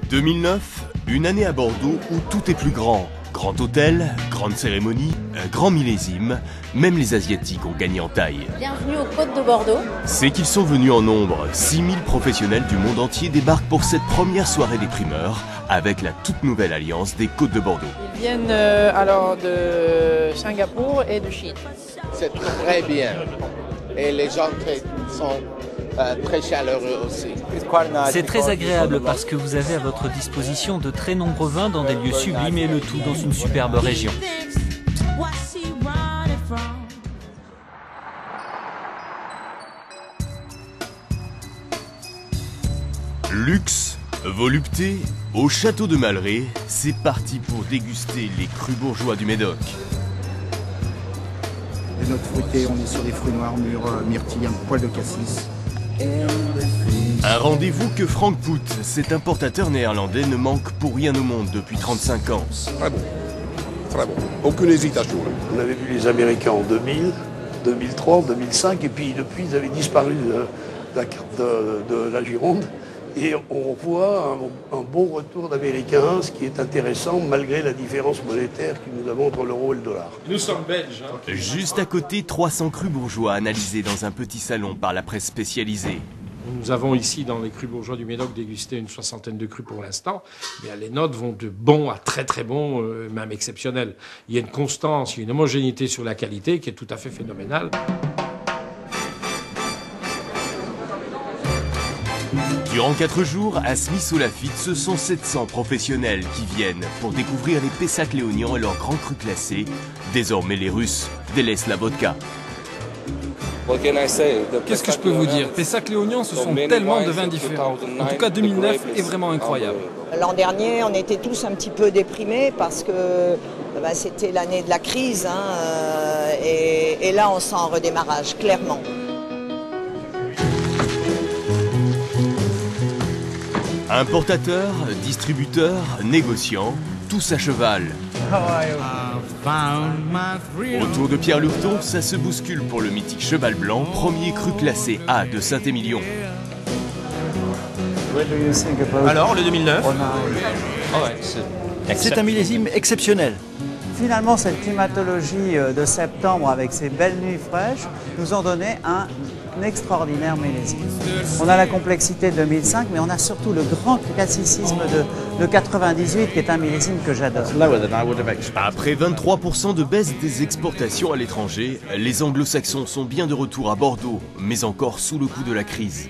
2009, une année à Bordeaux où tout est plus grand. Grand hôtel, grande cérémonie, un grand millésime, même les Asiatiques ont gagné en taille. Bienvenue aux Côtes de Bordeaux. C'est qu'ils sont venus en nombre. 6000 professionnels du monde entier débarquent pour cette première soirée des primeurs avec la toute nouvelle alliance des Côtes de Bordeaux. Ils viennent alors de Singapour et de Chine. C'est très bien et les gens sont très chaleureux aussi. C'est très agréable parce que vous avez à votre disposition de très nombreux vins dans des lieux sublimes et le tout dans une superbe région. Luxe, volupté, au château de Malray, c'est parti pour déguster les crus bourgeois du Médoc. Les notes fruitées, on est sur des fruits noirs, mûrs, myrtilles, un poil de cassis. Un rendez-vous que Frank Poot, cet importateur néerlandais, ne manque pour rien au monde depuis 35 ans. Très bon, très bon. Aucune hésitation. On avait vu les Américains en 2000, 2003, 2005, et puis depuis ils avaient disparu de la carte de la Gironde. Et on voit un bon retour d'Américains, ce qui est intéressant malgré la différence monétaire que nous avons entre l'euro et le dollar. Nous sommes belges. Juste à côté, 300 crus bourgeois analysés dans un petit salon par la presse spécialisée. Nous avons ici dans les crus bourgeois du Médoc dégusté une soixantaine de crus pour l'instant. Les notes vont de bon à très très bon, même exceptionnel. Il y a une constance, il y a une homogénéité sur la qualité qui est tout à fait phénoménale. Durant 4 jours, à Smith-au-Lafitte, ce sont 700 professionnels qui viennent pour découvrir les Pessac-Léognan et leurs grands crus classés. Désormais, les Russes délaissent la vodka. Qu'est-ce que je peux vous dire? Pessac-Léognan, ce sont tellement de vins différents. En tout cas, 2009 est vraiment incroyable. L'an dernier, on était tous un petit peu déprimés parce que c'était l'année de la crise. Et là, on sent un redémarrage, clairement. Importateurs, distributeurs, négociants, tous à cheval. Autour de Pierre Lurton, ça se bouscule pour le mythique Cheval Blanc, premier cru classé A de Saint-Émilion. Alors, le 2009 C'est un millésime exceptionnel. Finalement, cette climatologie de septembre avec ces belles nuits fraîches nous ont donné un extraordinaire millésime. On a la complexité de 2005, mais on a surtout le grand classicisme de 98 qui est un millésime que j'adore. Après 23% de baisse des exportations à l'étranger, les anglo-saxons sont bien de retour à Bordeaux, mais encore sous le coup de la crise.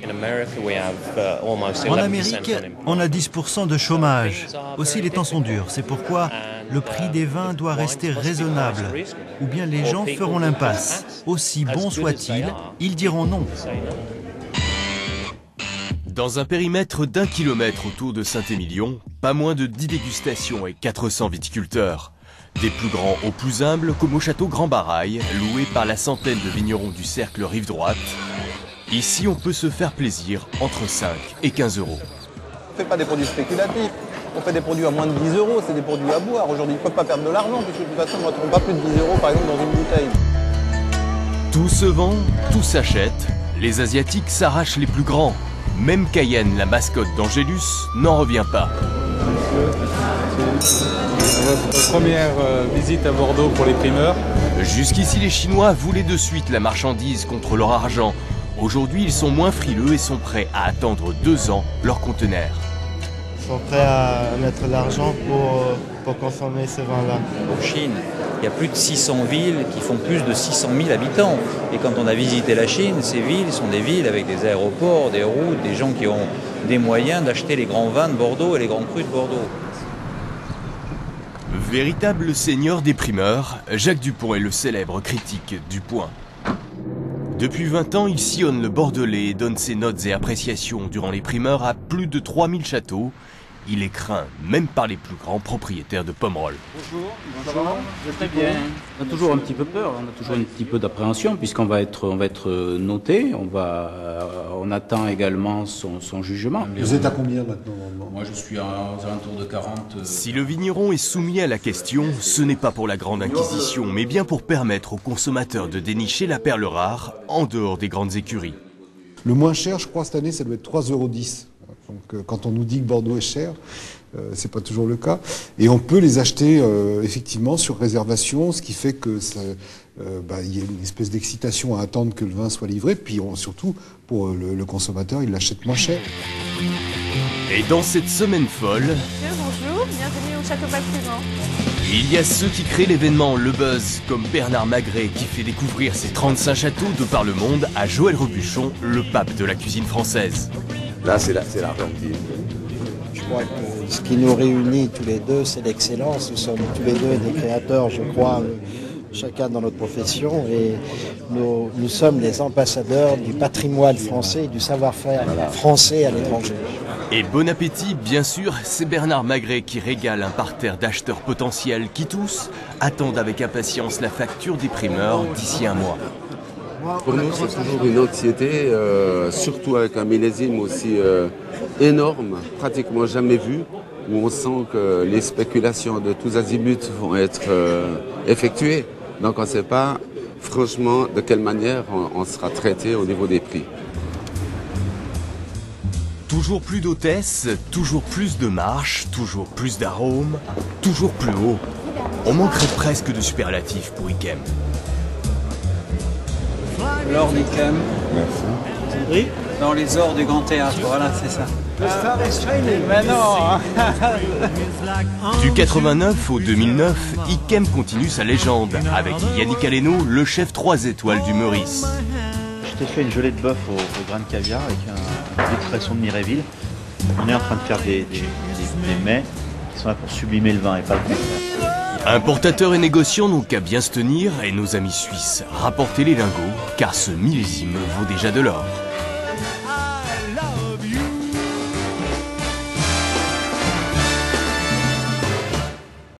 En Amérique, on a 10% de chômage. Aussi, les temps sont durs. C'est pourquoi le prix des vins doit rester raisonnable, ou bien les gens feront l'impasse. Aussi bon soit-il, ils diront non. Dans un périmètre d'1 kilomètre autour de Saint-Émilion, pas moins de 10 dégustations et 400 viticulteurs. Des plus grands aux plus humbles, comme au château Grand Barail, loué par la centaine de vignerons du cercle Rive Droite. Ici, on peut se faire plaisir entre 5 et 15 euros. On ne fait pas des produits spéculatifs, on fait des produits à moins de 10 euros, c'est des produits à boire. Aujourd'hui, ils ne peuvent pas perdre de l'argent, puisque de toute façon, on ne trouve pas plus de 10 euros, par exemple, dans une bouteille. Tout se vend, tout s'achète. Les Asiatiques s'arrachent les plus grands. Même Cayenne, la mascotte d'Angélus, n'en revient pas. Notre première visite à Bordeaux pour les primeurs. Jusqu'ici, les Chinois voulaient de suite la marchandise contre leur argent. Aujourd'hui, ils sont moins frileux et sont prêts à attendre 2 ans leur conteneur. Ils sont prêts à mettre l'argent pour consommer ce vin-là. En Chine, il y a plus de 600 villes qui font plus de 600 000 habitants. Et quand on a visité la Chine, ces villes sont des villes avec des aéroports, des routes, des gens qui ont des moyens d'acheter les grands vins de Bordeaux et les grands crus de Bordeaux. Véritable seigneur des primeurs, Jacques Dupont est le célèbre critique du Point. Depuis 20 ans, il sillonne le Bordelais et donne ses notes et appréciations durant les primeurs à plus de 3000 châteaux. Il est craint même par les plus grands propriétaires de Pomerol. Bonjour, vous êtes très bien. On a toujours un petit peu peur, on a toujours un petit peu d'appréhension puisqu'on va être noté, on attend également son jugement. Vous êtes à combien maintenant? Moi je suis aux alentours de 40. Si le vigneron est soumis à la question, ce n'est pas pour la grande inquisition, mais bien pour permettre aux consommateurs de dénicher la perle rare en dehors des grandes écuries. Le moins cher, je crois, cette année, ça doit être 3,10 €. Donc quand on nous dit que Bordeaux est cher, c'est pas toujours le cas. Et on peut les acheter effectivement sur réservation, ce qui fait que il y a une espèce d'excitation à attendre que le vin soit livré. Puis surtout, pour le consommateur, il l'achète moins cher. Et dans cette semaine folle... Bonjour, bienvenue au Château Palfrugent. Il y a ceux qui créent l'événement, le buzz, comme Bernard Magret qui fait découvrir ses 35 châteaux de par le monde à Joël Robuchon, le pape de la cuisine française. Là, c'est l'Argentine. Je crois que ce qui nous réunit tous les deux, c'est l'excellence. Nous sommes tous les deux des créateurs, je crois, chacun dans notre profession, et nous sommes les ambassadeurs du patrimoine français et du savoir-faire français à l'étranger. Et bon appétit, bien sûr, c'est Bernard Magret qui régale un parterre d'acheteurs potentiels qui tous attendent avec impatience la facture des primeurs d'ici un mois. Pour nous, c'est toujours une anxiété, surtout avec un millésime aussi énorme, pratiquement jamais vu, où on sent que les spéculations de tous azimuts vont être effectuées. Donc on ne sait pas franchement de quelle manière on sera traité au niveau des prix. Toujours plus d'hôtesses, toujours plus de marches, toujours plus d'arômes, toujours plus haut. On manquerait presque de superlatifs pour Yquem. L'or d'Yquem. Merci. Dans les ors du Grand Théâtre, voilà, c'est ça. Le Star is shining, mais non. Du 89 au 2009, Yquem continue sa légende avec Yannick Aleno, le chef 3 étoiles du Meurice. Je t'ai fait une gelée de bœuf au grain de caviar avec une expression de Miréville. On est en train de faire des mets qui sont là pour sublimer le vin et pas le contraire. Importateurs et négociants n'ont qu'à bien se tenir et nos amis suisses, rapportez les lingots car ce millésime vaut déjà de l'or.